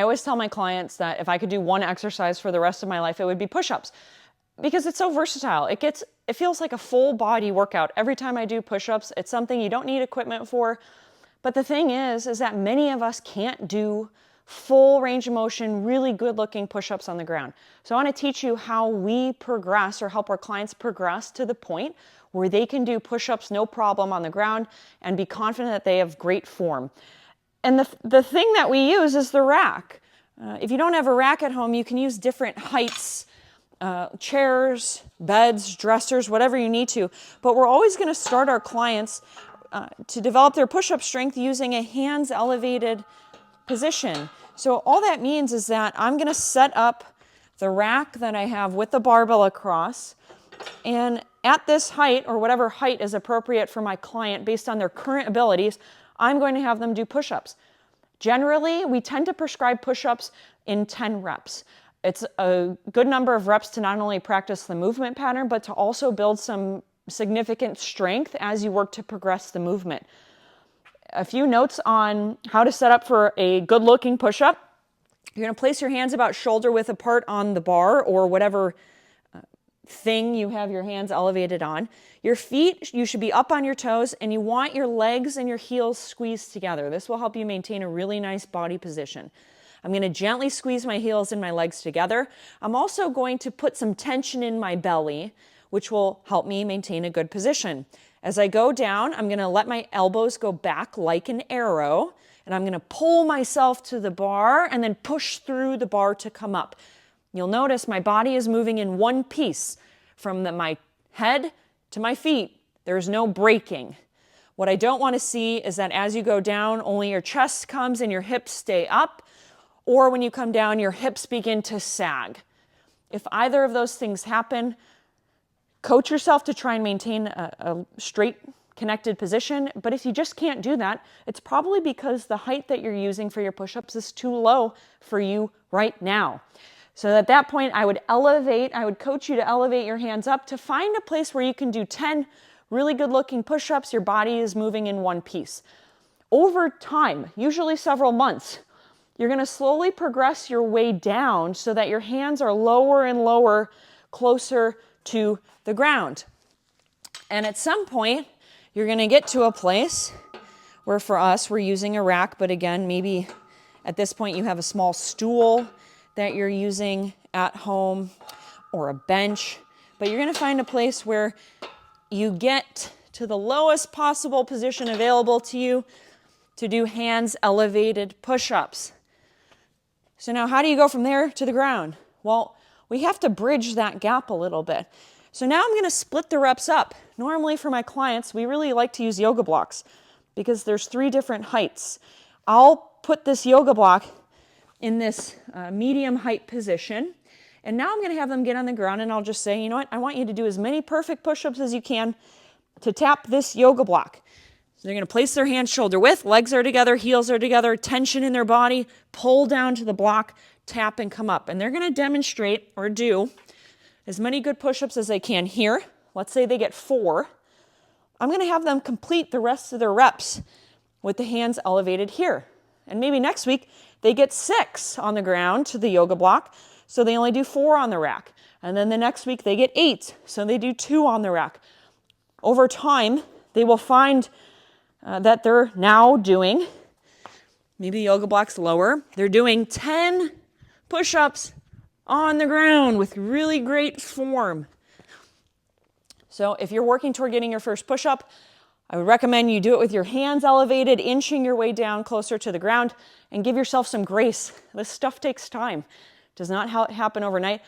always tell my clients that if I could do one exercise for the rest of my life, it would be push-ups, because it's so versatile. It feels like a full body workout every time I do push-ups. It's something you don't need equipment for. But the thing is that many of us can't do full range of motion, really good looking push-ups on the ground. So I want to teach you how we progress, or help our clients progress to the point where they can do push-ups no problem on the ground and be confident that they have great form. And the thing that we use is the rack. If you don't have a rack at home, you can use different heights, chairs, beds, dressers, whatever you need to. But we're always going to start our clients to develop their push-up strength using a hands elevated position. So all that means is that I'm going to set up the rack that I have with the barbell across, and at this height, or whatever height is appropriate for my client based on their current abilities, I'm going to have them do push-ups. Generally, we tend to prescribe push-ups in 10 reps. It's a good number of reps to not only practice the movement pattern, but to also build some significant strength as you work to progress the movement. A few notes on how to set up for a good-looking push-up. You're going to place your hands about shoulder width apart on the bar, or whatever thing you have your hands elevated on. Your feet, you should be up on your toes, and you want your legs and your heels squeezed together. This will help you maintain a really nice body position. I'm going to gently squeeze my heels and my legs together. I'm also going to put some tension in my belly, which will help me maintain a good position. As I go down, I'm going to let my elbows go back like an arrow, and I'm going to pull myself to the bar and then push through the bar to come up. You'll notice my body is moving in one piece from my head to my feet. There's no breaking. What I don't want to see is that as you go down, only your chest comes and your hips stay up, or when you come down, your hips begin to sag. If either of those things happen, coach yourself to try and maintain a straight, connected position. But if you just can't do that, it's probably because the height that you're using for your push-ups is too low for you right now. So at that point, I would coach you to elevate your hands up to find a place where you can do 10 really good looking push-ups. Your body is moving in one piece. Over time, usually several months, you're going to slowly progress your way down so that your hands are lower and lower, closer to the ground. And at some point, you're going to get to a place where, for us, we're using a rack, but again, maybe at this point you have a small stool that you're using at home, or a bench, but you're going to find a place where you get to the lowest possible position available to you to do hands elevated push-ups. So now how do you go from there to the ground? Well, we have to bridge that gap a little bit. So now I'm going to split the reps up. Normally for my clients, we really like to use yoga blocks because there's 3 different heights. I'll put this yoga block in this medium height position. And now I'm going to have them get on the ground, and I'll just say, you know what, I want you to do as many perfect push-ups as you can to tap this yoga block. So they're going to place their hands shoulder width, legs are together, heels are together, tension in their body, pull down to the block, tap and come up. And they're going to demonstrate or do as many good push-ups as they can here. Let's say they get 4. I'm going to have them complete the rest of their reps with the hands elevated here. And maybe next week they get 6 on the ground to the yoga block, so they only do 4 on the rack. And then the next week they get 8, so they do 2 on the rack. Over time, they will find that they're now doing, maybe the yoga block's lower, they're doing 10 push-ups on the ground with really great form. So if you're working toward getting your first push-up, I would recommend you do it with your hands elevated, inching your way down closer to the ground, and give yourself some grace. This stuff takes time. It does not happen overnight.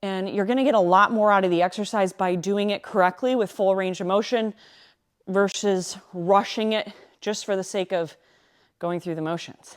And you're going to get a lot more out of the exercise by doing it correctly with full range of motion versus rushing it just for the sake of going through the motions.